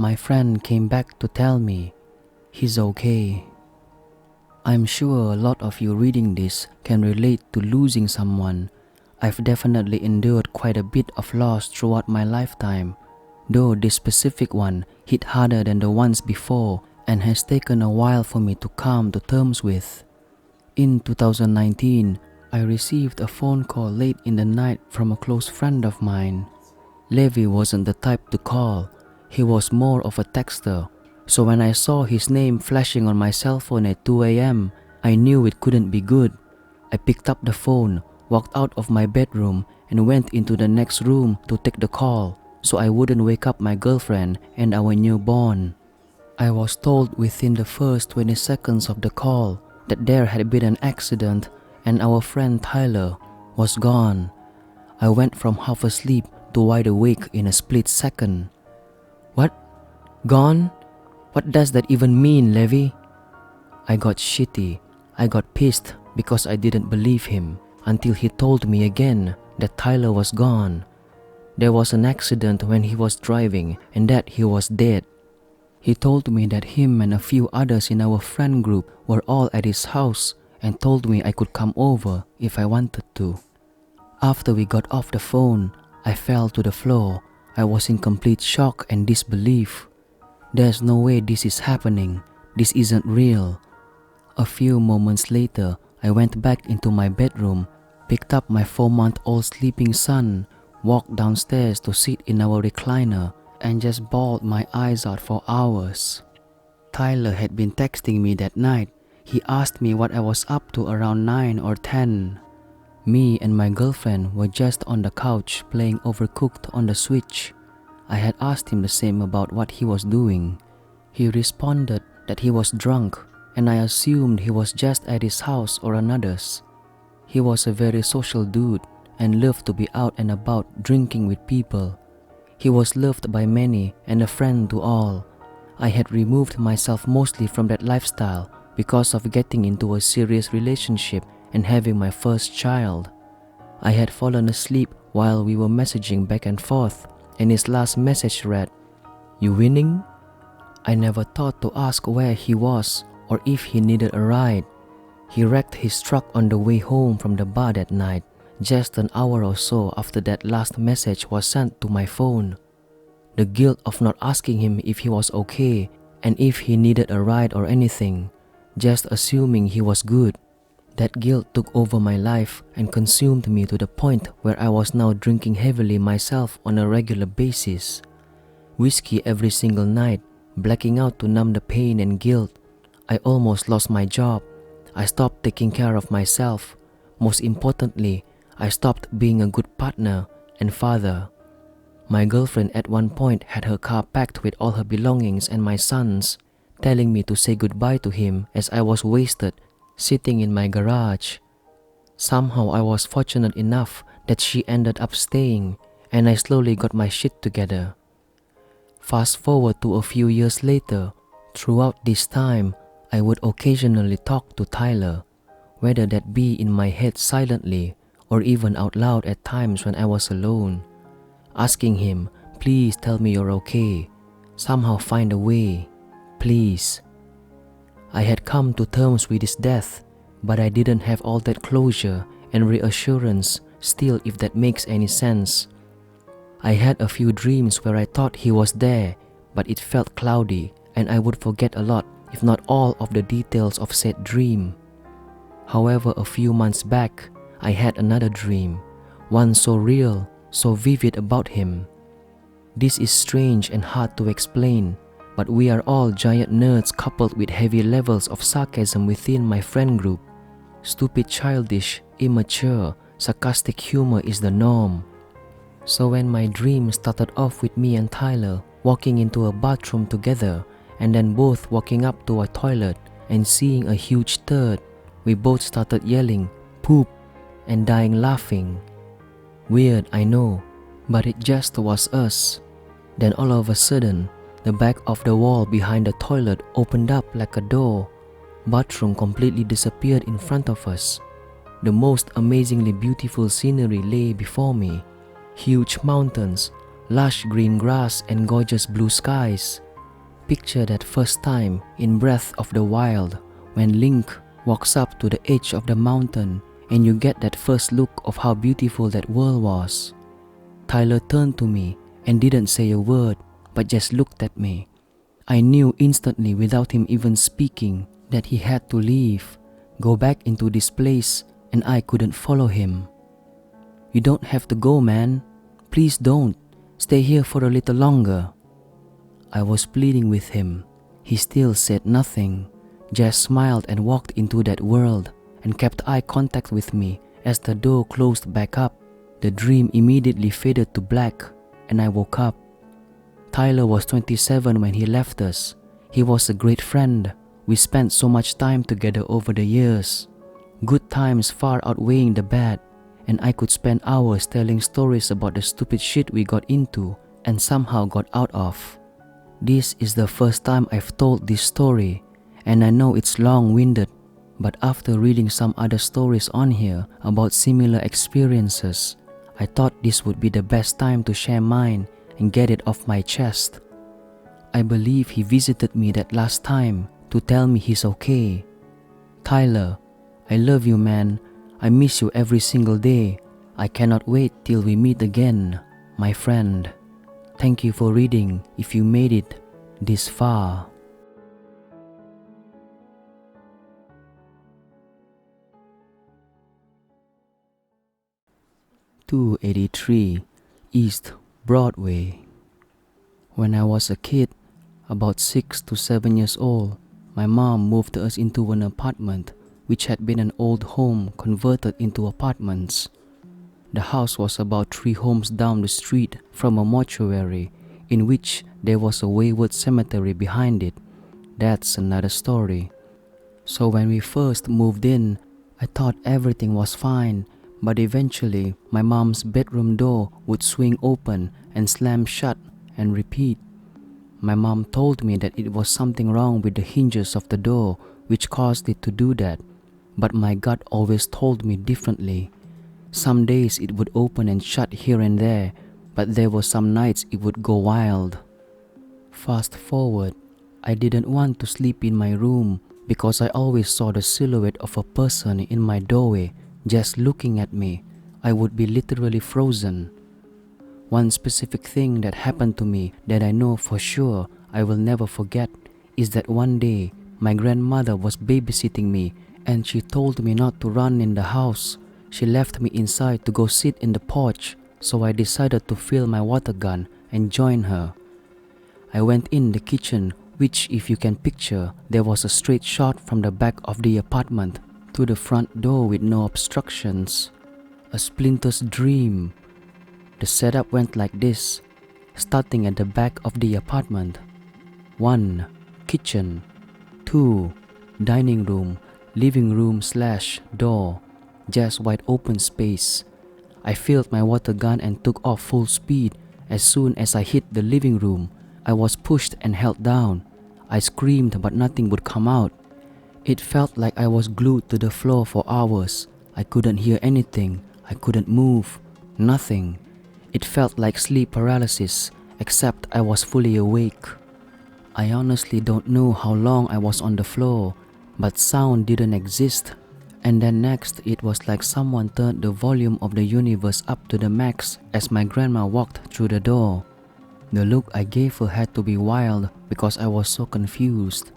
my friend came back to tell me he's okay. I'm sure a lot of you reading this can relate to losing someone. I've definitely endured quite a bit of loss throughout my lifetime, though this specific one hit harder than the ones before and has taken a while for me to come to terms with. In 2019, I received a phone call late in the night from a close friend of mine. Levi wasn't the type to call, he was more of a texter. So when I saw his name flashing on my cell phone at 2 a.m., I knew it couldn't be good. I picked up the phone, walked out of my bedroom, and went into the next room to take the call so I wouldn't wake up my girlfriend and our newborn. I was told within the first 20 seconds of the call that there had been an accident and our friend Tyler was gone. I went from half asleep to wide awake in a split second. What? Gone? What does that even mean, Levi? I got shitty. I got pissed because I didn't believe him until he told me again that Tyler was gone. There was an accident when he was driving and that he was dead. He told me that him and a few others in our friend group were all at his house and told me I could come over if I wanted to. After we got off the phone, I fell to the floor. I was in complete shock and disbelief. There's no way this is happening. This isn't real. A few moments later, I went back into my bedroom, picked up my 4-month-old sleeping son, walked downstairs to sit in our recliner, and just bawled my eyes out for hours. Tyler had been texting me that night. He asked me what I was up to around 9 or 10. Me and my girlfriend were just on the couch playing Overcooked on the Switch. I had asked him the same about what he was doing. He responded that he was drunk, and I assumed he was just at his house or another's. He was a very social dude and loved to be out and about drinking with people. He was loved by many and a friend to all. I had removed myself mostly from that lifestyle because of getting into a serious relationship and having my first child. I had fallen asleep while we were messaging back and forth, and his last message read, "You winning?" I never thought to ask where he was or if he needed a ride. He wrecked his truck on the way home from the bar that night, just an hour or so after that last message was sent to my phone. The guilt of not asking him if he was okay and if he needed a ride or anything, just assuming he was good. That guilt took over my life and consumed me to the point where I was now drinking heavily myself on a regular basis. Whiskey every single night, blacking out to numb the pain and guilt. I almost lost my job. I stopped taking care of myself. Most importantly, I stopped being a good partner and father. My girlfriend at one point had her car packed with all her belongings and my son's, telling me to say goodbye to him as I was wasted, sitting in my garage. Somehow I was fortunate enough that she ended up staying, and I slowly got my shit together. Fast forward to a few years later. Throughout this time, I would occasionally talk to Tyler, whether that be in my head silently or even out loud at times when I was alone, asking him, "Please tell me you're okay. Somehow find a way. Please." I had come to terms with his death, but I didn't have all that closure and reassurance still, if that makes any sense. I had a few dreams where I thought he was there, but it felt cloudy and I would forget a lot, if not all, of the details of said dream. However, a few months back, I had another dream, one so real, so vivid about him. This is strange and hard to explain, but we are all giant nerds coupled with heavy levels of sarcasm within my friend group. Stupid, childish, immature, sarcastic humor is the norm. So when my dream started off with me and Tyler walking into a bathroom together and then both walking up to a toilet and seeing a huge turd, we both started yelling, "Poop," and dying laughing. Weird, I know, but it just was us. Then all of a sudden, the back of the wall behind the toilet opened up like a door. Bathroom completely disappeared in front of us. The most amazingly beautiful scenery lay before me. Huge mountains, lush green grass and gorgeous blue skies. picture that first time in Breath of the Wild when Link walks up to the edge of the mountain and you get that first look of how beautiful that world was. Tyler turned to me and didn't say a word but just looked at me. I knew instantly without him even speaking that he had to leave, go back into this place, and I couldn't follow him. "You don't have to go, man. Please don't. Stay here for a little longer." I was pleading with him. He still said nothing, just smiled and walked into that world and kept eye contact with me as the door closed back up. The dream immediately faded to black and I woke up. Tyler was 27 when he left us. He was a great friend. We spent so much time together over the years. Good times far outweighing the bad, and I could spend hours telling stories about the stupid shit we got into and somehow got out of. This is the first time I've told this story, and I know it's long-winded, but after reading some other stories on here about similar experiences, I thought this would be the best time to share mine and get it off my chest. I believe he visited me that last time to tell me he's okay. Tyler, I love you, man. I miss you every single day. I cannot wait till we meet again, my friend. Thank you for reading if you made it this far. "283 East Broadway. When I was a kid, about 6 to 7 years old, my mom moved us into an apartment which had been an old home converted into apartments. The house was about 3 homes down the street from a mortuary in which there was a wayward cemetery behind it. That's another story. So when we first moved in, I thought everything was fine, but eventually my mom's bedroom door would swing open and slam shut and repeat. My mom told me that it was something wrong with the hinges of the door which caused it to do that, but my gut always told me differently. Some days it would open and shut here and there, but there were some nights it would go wild. Fast forward, I didn't want to sleep in my room because I always saw the silhouette of a person in my doorway just looking at me. I would be literally frozen. One specific thing that happened to me that I know for sure I will never forget is that one day my grandmother was babysitting me and she told me not to run in the house. She left me inside to go sit in the porch, so I decided to fill my water gun and join her. I went in the kitchen, which if you can picture, there was a straight shot from the back of the apartment to the front door with no obstructions. A splinter's dream. The setup went like this, starting at the back of the apartment. 1. Kitchen. 2. Dining room, living room / door. Just wide open space. I filled my water gun and took off full speed. As soon as I hit the living room, I was pushed and held down. I screamed but nothing would come out. It felt like I was glued to the floor for hours. I couldn't hear anything. I couldn't move. Nothing. It felt like sleep paralysis, except I was fully awake. I honestly don't know how long I was on the floor, but sound didn't exist. And then next, it was like someone turned the volume of the universe up to the max as my grandma walked through the door. The look I gave her had to be wild because I was so confused.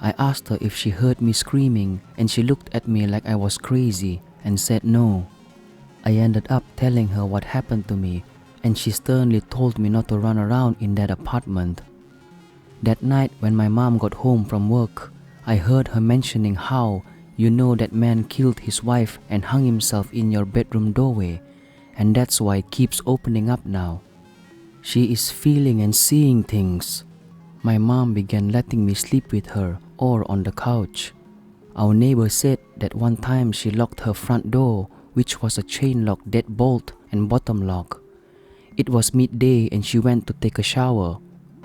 I asked her if she heard me screaming, and she looked at me like I was crazy and said no. I ended up telling her what happened to me, and she sternly told me not to run around in that apartment. That night when my mom got home from work, I heard her mentioning how, you know, that man killed his wife and hung himself in your bedroom doorway, and that's why it keeps opening up now. She is feeling and seeing things. My mom began letting me sleep with her or on the couch. Our neighbor said that one time she locked her front door, which was a chain lock deadbolt and bottom lock. It was midday and she went to take a shower.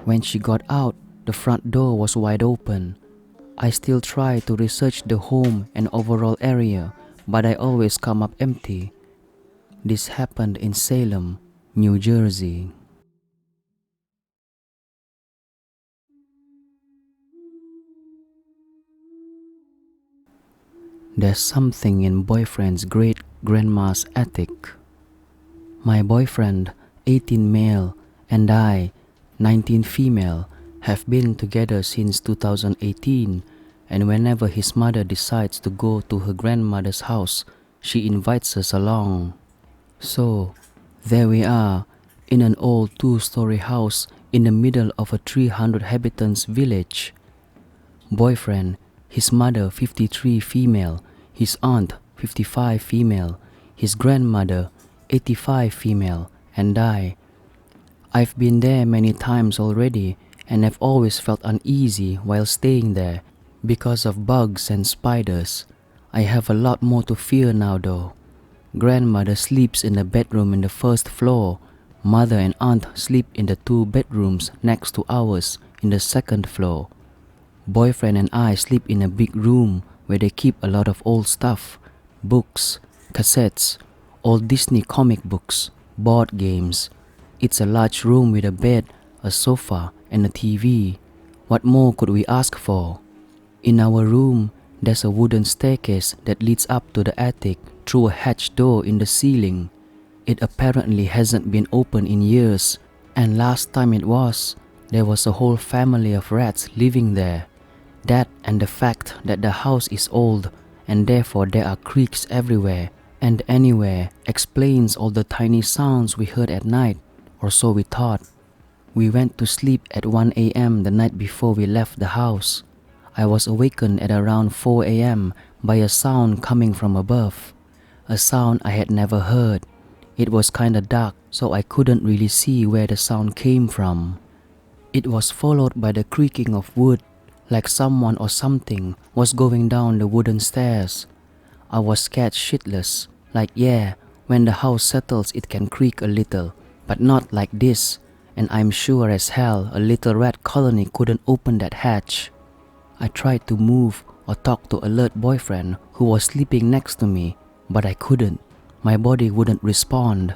When she got out, the front door was wide open. I still try to research the home and overall area, but I always come up empty. This happened in Salem, New Jersey. There's something in boyfriend's great-grandma's attic. My boyfriend, 18 male, and I, 19 female, have been together since 2018, and whenever his mother decides to go to her grandmother's house, she invites us along. So, there we are, in an old 2-story house in the middle of a 300 inhabitants village. Boyfriend, his mother 53 female, his aunt 55 female, his grandmother 85 female, and I've been there many times already, and I've always felt uneasy while staying there because of bugs and spiders. I have a lot more to fear now though. Grandmother sleeps in the bedroom in the first floor. Mother and aunt sleep in the 2 bedrooms next to ours in the second floor. Boyfriend and I sleep in a big room where they keep a lot of old stuff, books, cassettes, old Disney comic books, board games. It's a large room with a bed, a sofa, and a TV. What more could we ask for? In our room, there's a wooden staircase that leads up to the attic through a hatch door in the ceiling. It apparently hasn't been opened in years, and last time it was, there was a whole family of rats living there. That and the fact that the house is old and therefore there are creaks everywhere and anywhere explains all the tiny sounds we heard at night, or so we thought. We went to sleep at 1 a.m. the night before we left the house. I was awakened at around 4 a.m. by a sound coming from above, a sound I had never heard. It was kinda dark, so I couldn't really see where the sound came from. It was followed by the creaking of wood, like someone or something was going down the wooden stairs. I was scared shitless, like yeah, when the house settles it can creak a little, but not like this, and I'm sure as hell a little rat colony couldn't open that hatch. I tried to move or talk to alert boyfriend who was sleeping next to me, but I couldn't. My body wouldn't respond.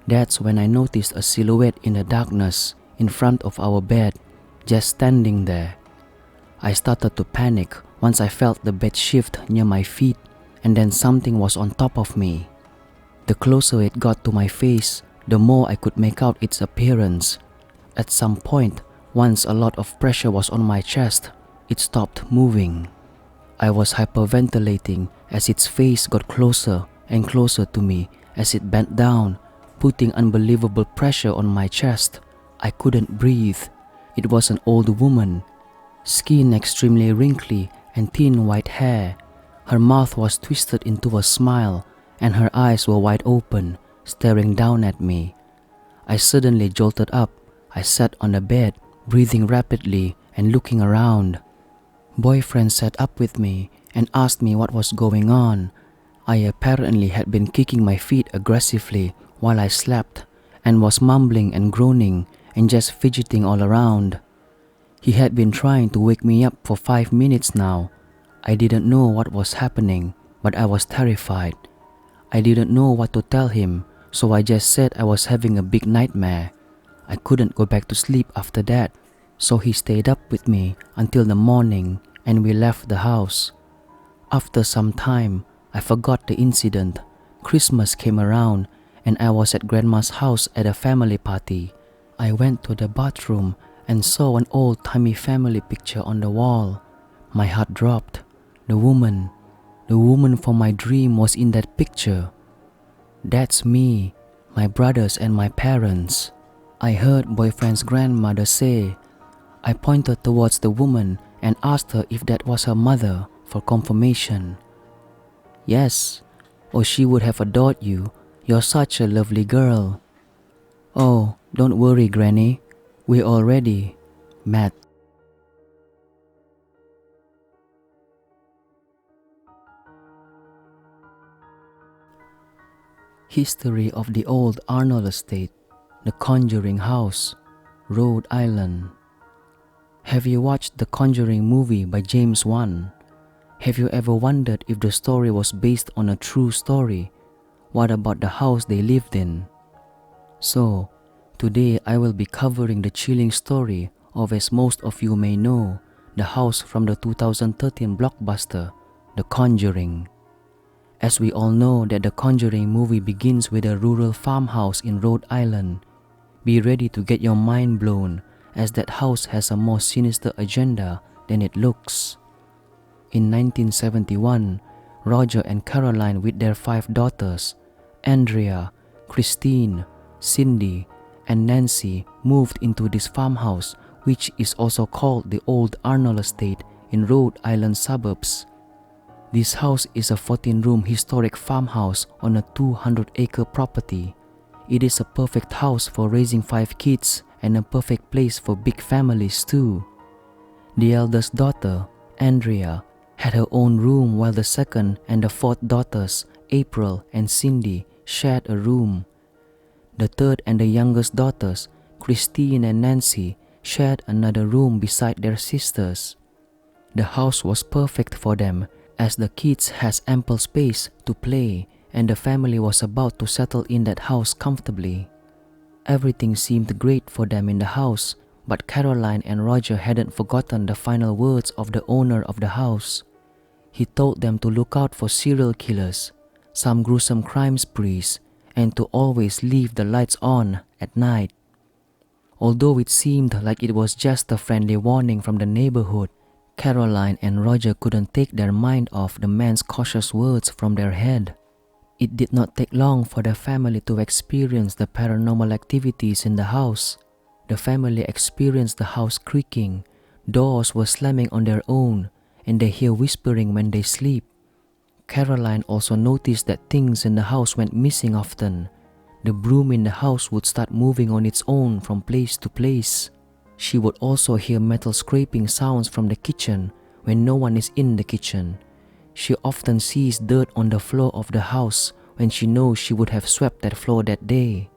That's when I noticed a silhouette in the darkness in front of our bed, just standing there. I started to panic once I felt the bed shift near my feet, and then something was on top of me. The closer it got to my face, the more I could make out its appearance. At some point, once a lot of pressure was on my chest, it stopped moving. I was hyperventilating as its face got closer and closer to me as it bent down, putting unbelievable pressure on my chest. I couldn't breathe. It was an old woman, skin extremely wrinkly and thin white hair. Her mouth was twisted into a smile and her eyes were wide open, staring down at me. I suddenly jolted up. I sat on the bed, breathing rapidly and looking around. Boyfriend sat up with me and asked me what was going on. I apparently had been kicking my feet aggressively while I slept and was mumbling and groaning and just fidgeting all around. He had been trying to wake me up for 5 minutes now. I didn't know what was happening, but I was terrified. I didn't know what to tell him, so I just said I was having a big nightmare. I couldn't go back to sleep after that, so he stayed up with me until the morning and we left the house. After some time, I forgot the incident. Christmas came around and I was at grandma's house at a family party. I went to the bathroom and saw an old-timey family picture on the wall. My heart dropped. The woman from my dream was in that picture. That's me, my brothers and my parents. I heard boyfriend's grandmother say. I pointed towards the woman and asked her if that was her mother for confirmation. Yes, or she would have adored you. You're such a lovely girl. Oh, don't worry, Granny. We're already met. History of the Old Arnold Estate, The Conjuring House, Rhode Island. Have you watched the Conjuring movie by James Wan? Have you ever wondered if the story was based on a true story? What about the house they lived in? So, today I will be covering the chilling story of, as most of you may know, the house from the 2013 blockbuster, The Conjuring. As we all know that the Conjuring movie begins with a rural farmhouse in Rhode Island, be ready to get your mind blown as that house has a more sinister agenda than it looks. In 1971, Roger and Caroline with their 5 daughters, Andrea, Christine, Cindy, and Nancy moved into this farmhouse, which is also called the Old Arnold Estate in Rhode Island suburbs. This house is a 14-room historic farmhouse on a 200-acre property. It is a perfect house for raising 5 kids and a perfect place for big families too. The eldest daughter, Andrea, had her own room while the second and the fourth daughters, April and Cindy, shared a room. The third and the youngest daughters, Christine and Nancy, shared another room beside their sisters. The house was perfect for them as the kids had ample space to play and the family was about to settle in that house comfortably. Everything seemed great for them in the house, but Caroline and Roger hadn't forgotten the final words of the owner of the house. He told them to look out for serial killers, some gruesome crime sprees, and to always leave the lights on at night. Although it seemed like it was just a friendly warning from the neighborhood, Caroline and Roger couldn't take their mind off the man's cautious words from their head. It did not take long for the family to experience the paranormal activities in the house. The family experienced the house creaking, doors were slamming on their own, and they hear whispering when they sleep. Caroline also noticed that things in the house went missing often. The broom in the house would start moving on its own from place to place. She would also hear metal scraping sounds from the kitchen when no one is in the kitchen. She often sees dirt on the floor of the house when she knows she would have swept that floor that day.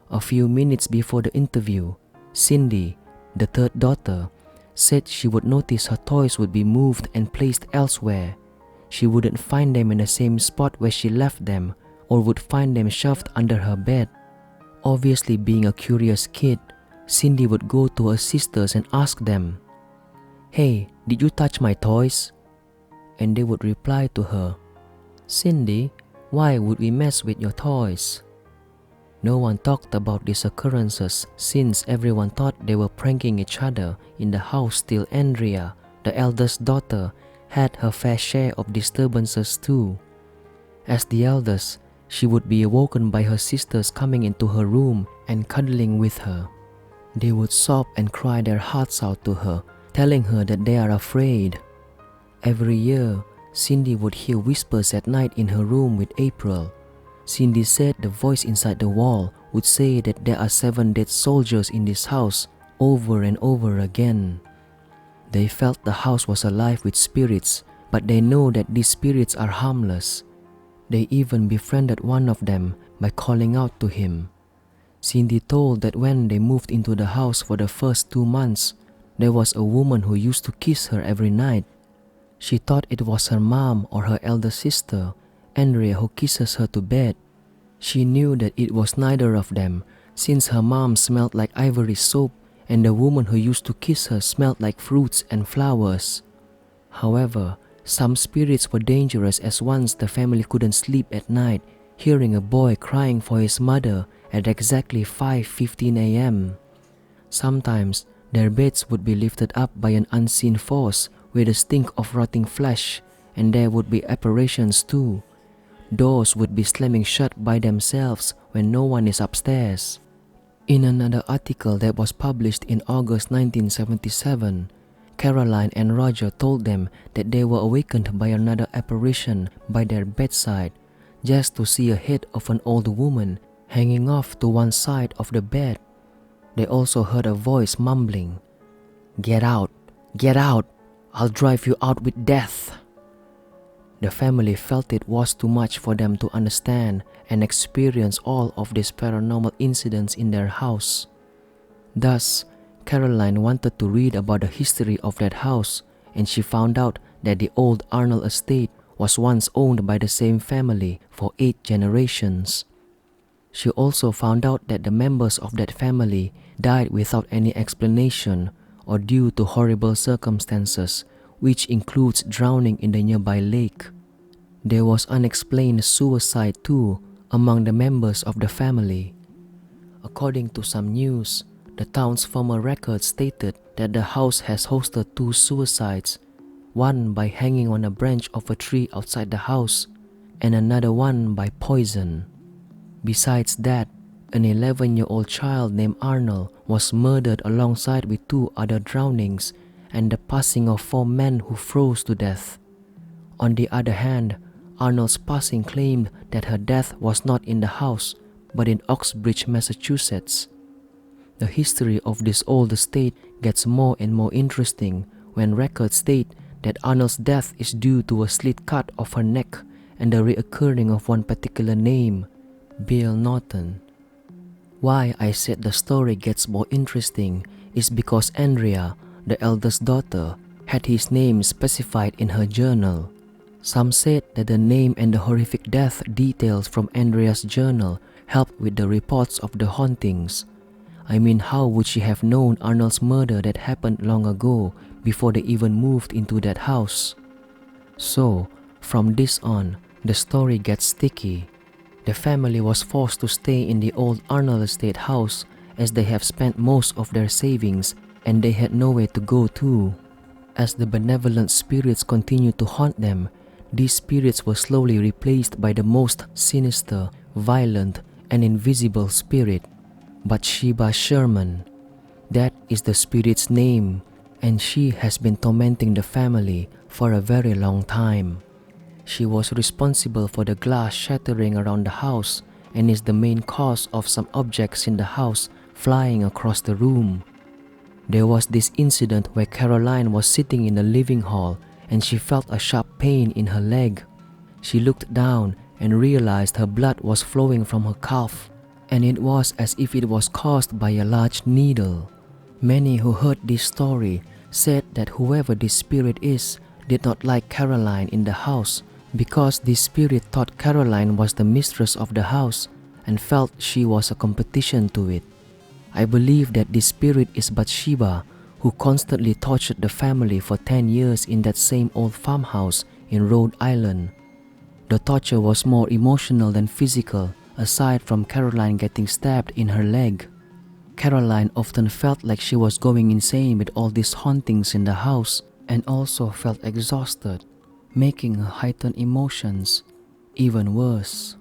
A few minutes before the interview, Cindy, the third daughter, said she would notice her toys would be moved and placed elsewhere. She wouldn't find them in the same spot where she left them or would find them shoved under her bed. Obviously being a curious kid, Cindy would go to her sisters and ask them, "Hey, did you touch my toys?" And they would reply to her, "Cindy, why would we mess with your toys?" No one talked about these occurrences since everyone thought they were pranking each other in the house till Andrea, the eldest daughter, had her fair share of disturbances too. As the eldest, she would be awoken by her sisters coming into her room and cuddling with her. They would sob and cry their hearts out to her, telling her that they are afraid. Every year, Cindy would hear whispers at night in her room with April. Cindy said the voice inside the wall would say that there are 7 dead soldiers in this house over and over again. They felt the house was alive with spirits, but they know that these spirits are harmless. They even befriended one of them by calling out to him. Cindy told that when they moved into the house for the first 2 months, there was a woman who used to kiss her every night. She thought it was her mom or her elder sister, Andrea, who kisses her to bed. She knew that it was neither of them, since her mom smelled like ivory soap and the woman who used to kiss her smelled like fruits and flowers. However, some spirits were dangerous, as once the family couldn't sleep at night, hearing a boy crying for his mother at exactly 5:15 a.m. Sometimes their beds would be lifted up by an unseen force with a stink of rotting flesh, and there would be apparitions too. Doors would be slamming shut by themselves when no one is upstairs. In another article that was published in August 1977, Caroline and Roger told them that they were awakened by another apparition by their bedside, just to see a head of an old woman hanging off to one side of the bed. They also heard a voice mumbling, "Get out, get out, I'll drive you out with death." The family felt it was too much for them to understand and experience all of these paranormal incidents in their house. Thus, Caroline wanted to read about the history of that house, and she found out that the old Arnold estate was once owned by the same family for 8 generations. She also found out that the members of that family died without any explanation or due to horrible circumstances, which includes drowning in the nearby lake. There was unexplained suicide too among the members of the family. According to some news, the town's former record stated that the house has hosted 2 suicides, one by hanging on a branch of a tree outside the house, and another one by poison. Besides that, an 11-year-old child named Arnold was murdered alongside with 2 other drownings and the passing of 4 men who froze to death. On the other hand, Arnold's passing claimed that her death was not in the house, but in Oxbridge, Massachusetts. The history of this old estate gets more and more interesting when records state that Arnold's death is due to a slit cut of her neck and the reoccurring of one particular name, Bill Norton. Why I said the story gets more interesting is because Andrea, the eldest daughter, had his name specified in her journal. Some said that the name and the horrific death details from Andrea's journal helped with the reports of the hauntings. I mean, how would she have known Arnold's murder that happened long ago before they even moved into that house? So, from this on, the story gets sticky. The family was forced to stay in the old Arnold estate house as they have spent most of their savings and they had nowhere to go to. As the benevolent spirits continued to haunt them, these spirits were slowly replaced by the most sinister, violent, and invisible spirit, Bathsheba Sherman. That is the spirit's name, and she has been tormenting the family for a very long time. She was responsible for the glass shattering around the house and is the main cause of some objects in the house flying across the room. There was this incident where Caroline was sitting in the living hall and she felt a sharp pain in her leg. She looked down and realized her blood was flowing from her calf, and it was as if it was caused by a large needle. Many who heard this story said that whoever this spirit is did not like Caroline in the house because this spirit thought Caroline was the mistress of the house and felt she was a competition to it. I believe that this spirit is Bathsheba, who constantly tortured the family for 10 years in that same old farmhouse in Rhode Island. The torture was more emotional than physical, aside from Caroline getting stabbed in her leg. Caroline often felt like she was going insane with all these hauntings in the house and also felt exhausted, making her heightened emotions even worse.